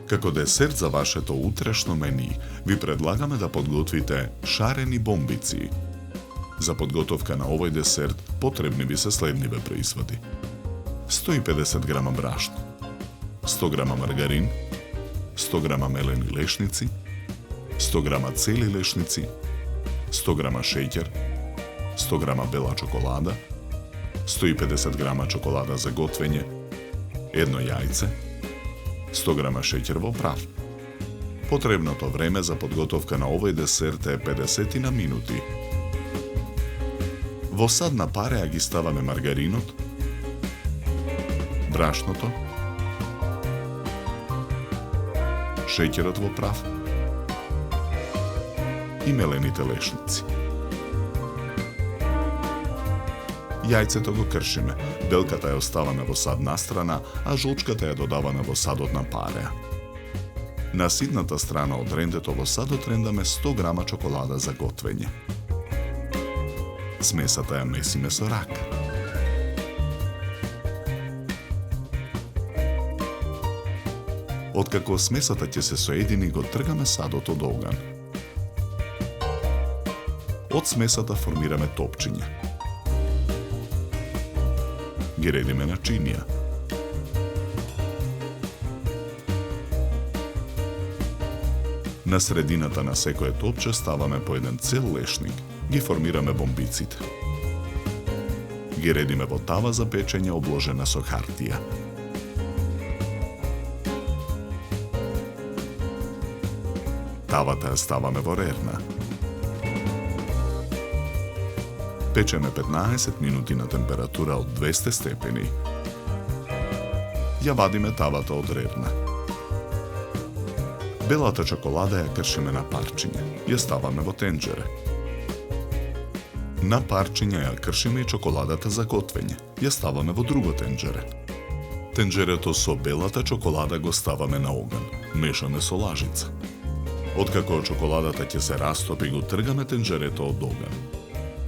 Како десерт за вашето утрешно мени, ви предлагаме да подготвите шарени бомбици. За подготовка на овој десерт потребни ви се следниве производи: 150 грама брашно, 100 грама маргарин, 100 грама мелени лешници, 100 грама цели лешници, 100 грама шеќер, 100 грама бела чоколада, 150 грама чоколада за готвење, едно јајце, 100 грама шеќер во прав. Потребното време за подготовка на овој десерт е 50 на минути. Во садна пареја ги ставаме маргаринот, брашното, шеќерот во прав и мелените лешници. Јајцето го кршиме, белката ја оставаме во сад настрана, а жолчката ја додаваме во садот на пареја. На сидната страна од рендето во садот рендаме 100 грама чоколада за готвење. Смесата ја месиме со рака. Откако смесата ќе се соедини, го тргаме садот од оган. Од смесата формираме топчиња. Ги редиме на чинија. На средината на секое топче ставаме по еден цел лешник. Ги формираме бомбиците. Ги редиме во тава за печење обложена со хартија. Тавата ја ставаме во рерна. Печеме 15 минути на температура од 200 степени. Ја вадиме тавата од рерна. Белата чоколада ја кршиме на парчиња. Ја ставаме во тенџере. На парчиња ја кршиме и чоколадата за готвење. Ја ставаме во друго тенџере. Тенџерето со белата чоколада го ставаме на оган. Мешаме со лажица. Откако чоколадата ќе се растопи, го тргаме тенџерето од оган.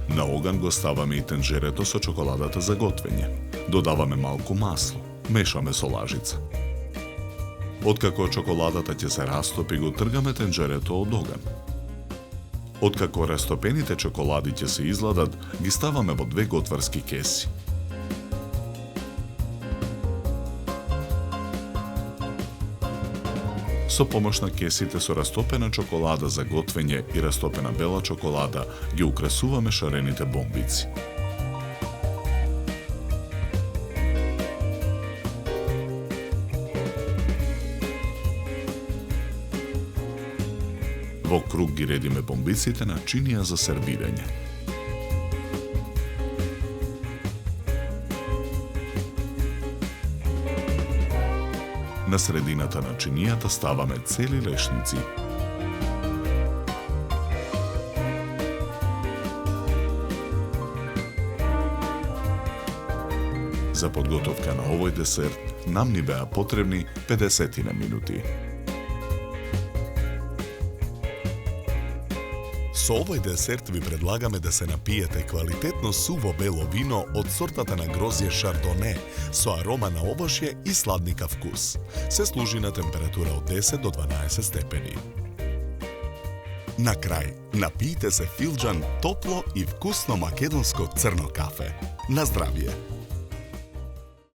На оган го ставаме и тенџерето со чоколадата за готвење. Додаваме малку масло. Мешаме со лажица. Откако чоколадата ќе се растопи, го тргаме тенџерето од оган. Откако растопените чоколади ќе се изладат, ги ставаме во две готварски кеси. Со помош на кесите со растопена чоколада за готвење и растопена бела чоколада ги украсуваме шарените бомбици. Во круг ги редиме бомбиците на чинија за сервирање. На средината на чинијата ставаме цели лешници. За подготовка на овој десерт нам ни беа потребни 50 на минути. Со овој десерт ви предлагаме да се напиете квалитетно суво бело вино од сортата на грозје Шардоне со арома на овошје и сладника вкус. Се служи на температура од 10 до 12 степени. На крај, напијте се филџан топло и вкусно македонско црно кафе. На здравје!